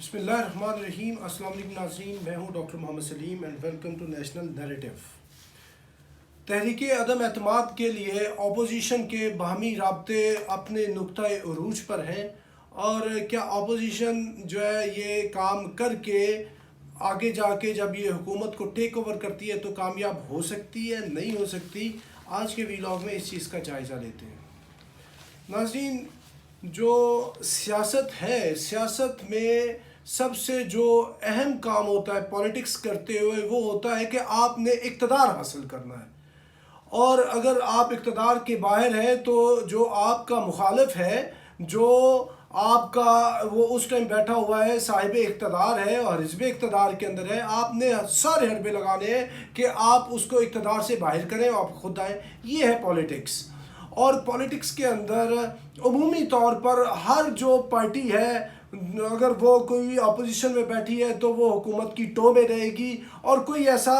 بسم اللہ الرحمن الرحیم۔ السلام علیکم ناظرین، میں ہوں doctor Muhammad Saleem and welcome to national narrative. تحریک عدم اعتماد کے لیے اپوزیشن کے باہمی رابطے اپنے نقطۂ عروج پر ہیں، اور کیا اپوزیشن جو ہے یہ کام کر کے آگے جا کے جب یہ حکومت کو ٹیک اوور کرتی ہے تو کامیاب ہو سکتی ہے نہیں ہو سکتی؟ آج کے ویلاگ میں اس چیز کا جائزہ لیتے ہیں۔ ناظرین، جو سیاست ہے، سیاست میں سب سے جو اہم کام ہوتا ہے پولیٹکس کرتے ہوئے وہ ہوتا ہے کہ آپ نے اقتدار حاصل کرنا ہے، اور اگر آپ اقتدار کے باہر ہیں تو جو آپ کا مخالف ہے، جو آپ کا وہ اس ٹائم بیٹھا ہوا ہے، صاحب اقتدار ہے اور حزب اقتدار کے اندر ہے، آپ نے سارے حربے لگانے ہیں کہ آپ اس کو اقتدار سے باہر کریں اور آپ خود آئیں۔ یہ ہے پولیٹکس۔ اور پولیٹکس کے اندر عمومی طور پر ہر جو پارٹی ہے، اگر وہ کوئی اپوزیشن میں بیٹھی ہے تو وہ حکومت کی ٹو میں رہے گی، اور کوئی ایسا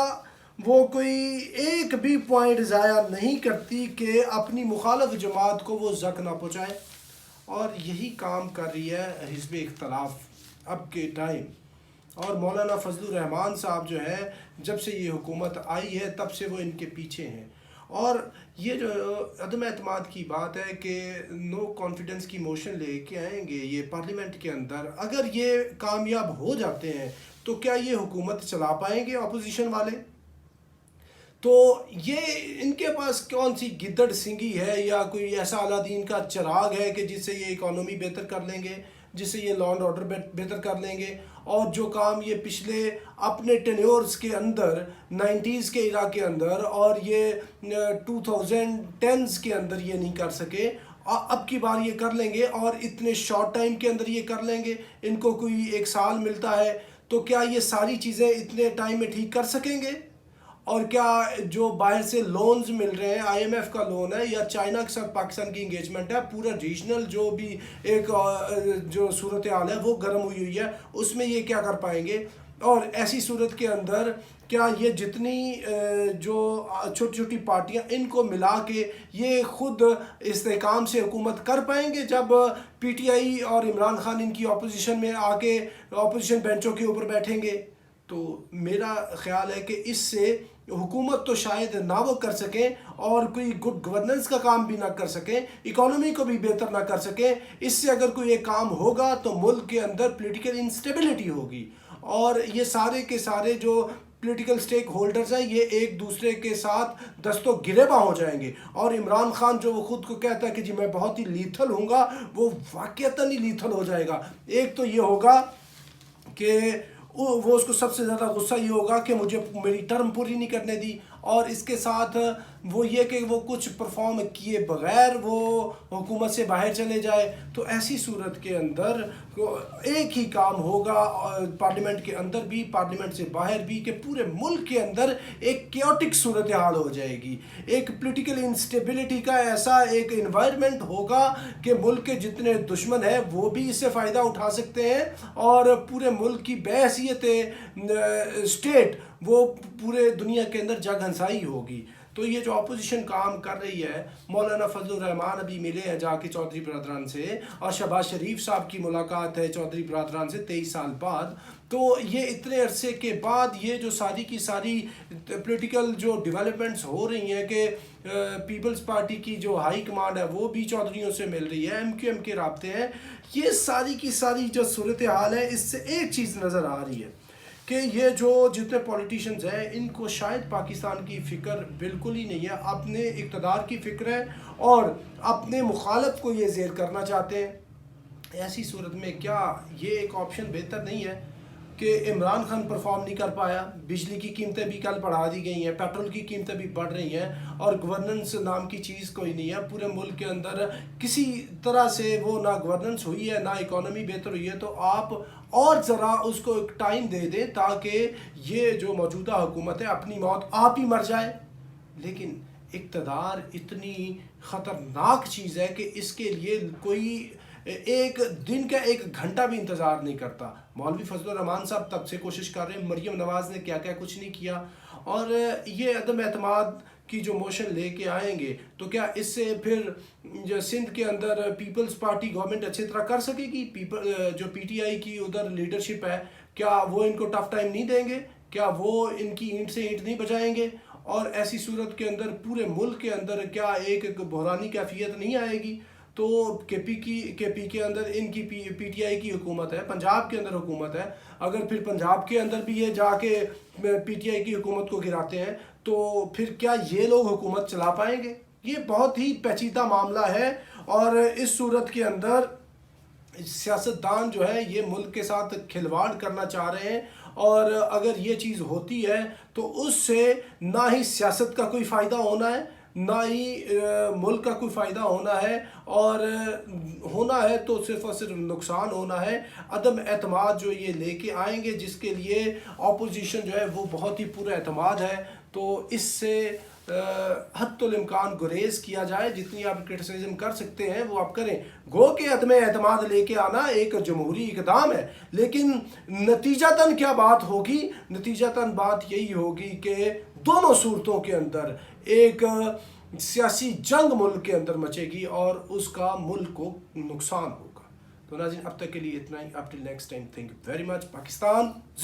وہ کوئی ایک بھی پوائنٹ ضائع نہیں کرتی کہ اپنی مخالف جماعت کو وہ زک نہ پہنچائے، اور یہی کام کر رہی ہے حزب اختلاف اب کے ٹائم۔ اور مولانا فضل الرحمان صاحب جو ہے، جب سے یہ حکومت آئی ہے تب سے وہ ان کے پیچھے ہیں، اور یہ جو عدم اعتماد کی بات ہے کہ نو کانفیڈنس کی موشن لے کے آئیں گے یہ پارلیمنٹ کے اندر، اگر یہ کامیاب ہو جاتے ہیں تو کیا یہ حکومت چلا پائیں گے اپوزیشن والے؟ تو یہ ان کے پاس کون سی گدڑ سنگی ہے یا کوئی ایسا الادین کا چراغ ہے کہ جس سے یہ اکانومی بہتر کر لیں گے، جس سے یہ لا اینڈ آرڈر بہتر کر لیں گے، اور جو کام یہ پچھلے اپنے ٹینیورز کے اندر 90s کے ایرا کے اندر اور یہ 2010s کے اندر یہ نہیں کر سکے، اب کی بار یہ کر لیں گے، اور اتنے شارٹ ٹائم کے اندر یہ کر لیں گے۔ ان کو کوئی ایک سال ملتا ہے تو کیا یہ ساری چیزیں اتنے ٹائم میں ٹھیک کر سکیں گے؟ اور کیا جو باہر سے لونز مل رہے ہیں، آئی ایم ایف کا لون ہے یا چائنا کے ساتھ پاکستان کی انگیجمنٹ ہے، پورا ریجنل جو بھی ایک جو صورتحال ہے وہ گرم ہوئی ہے، اس میں یہ کیا کر پائیں گے؟ اور ایسی صورت کے اندر کیا یہ جتنی جو چھوٹی چھوٹی پارٹیاں ان کو ملا کے یہ خود استحکام سے حکومت کر پائیں گے جب پی ٹی آئی اور عمران خان ان کی اپوزیشن میں آ کے اپوزیشن بینچوں کے اوپر بیٹھیں گے؟ تو میرا خیال ہے کہ اس سے حکومت تو شاید نہ وہ کر سکیں، اور کوئی گڈ گورننس کا کام بھی نہ کر سکیں، اکانومی کو بھی بہتر نہ کر سکیں۔ اس سے اگر کوئی ایک کام ہوگا تو ملک کے اندر پولیٹیکل انسٹیبلٹی ہوگی، اور یہ سارے کے سارے جو پولیٹیکل سٹیک ہولڈرز ہیں یہ ایک دوسرے کے ساتھ دست و گریباں ہو جائیں گے۔ اور عمران خان جو وہ خود کو کہتا ہے کہ جی میں بہت ہی لیتھل ہوں گا، وہ واقعتاً ہی لیتھل ہو جائے گا۔ ایک تو یہ ہوگا کہ وہ اس کو سب سے زیادہ غصہ یہ ہوگا کہ مجھے میری ٹرم پوری نہیں کرنے دی، اور اس کے ساتھ وہ یہ کہ وہ کچھ پرفارم کیے بغیر وہ حکومت سے باہر چلے جائے۔ تو ایسی صورت کے اندر ایک ہی کام ہوگا پارلیمنٹ کے اندر بھی، پارلیمنٹ سے باہر بھی، کہ پورے ملک کے اندر ایک کیوٹک صورتحال ہو جائے گی، ایک پولیٹیکل انسٹیبلٹی کا ایسا ایک انوائرمنٹ ہوگا کہ ملک کے جتنے دشمن ہیں وہ بھی اس سے فائدہ اٹھا سکتے ہیں، اور پورے ملک کی بحیثیت اسٹیٹ وہ پورے دنیا کے اندر جگ ہنسائی ہوگی۔ تو یہ جو اپوزیشن کام کر رہی ہے، مولانا فضل الرحمان ابھی ملے ہیں جا کے چودھری برادران سے، اور شہباز شریف صاحب کی ملاقات ہے چودھری برادران سے 23 سال بعد۔ تو یہ اتنے عرصے کے بعد یہ جو ساری کی ساری پولیٹیکل جو ڈیولپمنٹس ہو رہی ہیں کہ پیپلز پارٹی کی جو ہائی کمانڈ ہے وہ بھی چودھریوں سے مل رہی ہے، ایم کیو ایم کے رابطے ہیں، یہ ساری کی ساری جو صورتحال ہے اس سے ایک چیز نظر آ رہی ہے کہ یہ جو جتنے پولیٹیشنز ہیں ان کو شاید پاکستان کی فکر بالکل ہی نہیں ہے، اپنے اقتدار کی فکر ہے اور اپنے مخالف کو یہ زیر کرنا چاہتے ہیں۔ ایسی صورت میں کیا یہ ایک آپشن بہتر نہیں ہے کہ عمران خان پرفارم نہیں کر پایا، بجلی کی قیمتیں بھی کل بڑھا دی گئی ہیں، پیٹرول کی قیمتیں بھی بڑھ رہی ہیں، اور گورننس نام کی چیز کوئی نہیں ہے پورے ملک کے اندر، کسی طرح سے وہ نہ گورننس ہوئی ہے نہ اکانومی بہتر ہوئی ہے، تو آپ اور ذرا اس کو ایک ٹائم دے دیں تاکہ یہ جو موجودہ حکومت ہے اپنی موت آپ ہی مر جائے۔ لیکن اقتدار اتنی خطرناک چیز ہے کہ اس کے لیے کوئی ایک دن کا ایک گھنٹہ بھی انتظار نہیں کرتا۔ مولوی فضل الرحمان صاحب تب سے کوشش کر رہے ہیں، مریم نواز نے کیا کیا کچھ نہیں کیا، اور یہ عدم اعتماد کی جو موشن لے کے آئیں گے تو کیا اس سے پھر جو سندھ کے اندر پیپلز پارٹی گورنمنٹ اچھی طرح کر سکے گی؟ جو پی ٹی آئی کی ادھر لیڈرشپ ہے کیا وہ ان کو ٹف ٹائم نہیں دیں گے؟ کیا وہ ان کی اینٹ سے اینٹ نہیں بجائیں گے؟ اور ایسی صورت کے اندر پورے ملک کے اندر کیا ایک بحرانی کیفیت نہیں آئے گی؟ تو کے پی کے اندر ان کی پی ٹی آئی کی حکومت ہے، پنجاب کے اندر حکومت ہے، اگر پھر پنجاب کے اندر بھی یہ جا کے پی ٹی آئی کی حکومت کو گراتے ہیں تو پھر کیا یہ لوگ حکومت چلا پائیں گے؟ یہ بہت ہی پیچیدہ معاملہ ہے، اور اس صورت کے اندر سیاستدان جو ہے یہ ملک کے ساتھ کھلواڑ کرنا چاہ رہے ہیں، اور اگر یہ چیز ہوتی ہے تو اس سے نہ ہی سیاست کا کوئی فائدہ ہونا ہے، نہ ہی ملک کا کوئی فائدہ ہونا ہے، اور ہونا ہے تو صرف اور صرف نقصان ہونا ہے۔ عدم اعتماد جو یہ لے کے آئیں گے، جس کے لیے اپوزیشن جو ہے وہ بہت ہی پورا اعتماد ہے، تو اس سے حتی الامکان گریز کیا جائے، جتنی آپ کرٹیسزم کر سکتے ہیں وہ آپ کریں۔ گو کہ عدم اعتماد لے کے آنا ایک جمہوری اقدام ہے، لیکن نتیجتاً کیا بات ہوگی؟ نتیجتاً بات یہی ہوگی کہ دونوں صورتوں کے اندر ایک سیاسی جنگ ملک کے اندر مچے گی، اور اس کا ملک کو نقصان ہوگا۔ تو ناظرین اب تک کے لیے اتنا ہی، up till next time, thank you very much۔ Pakistan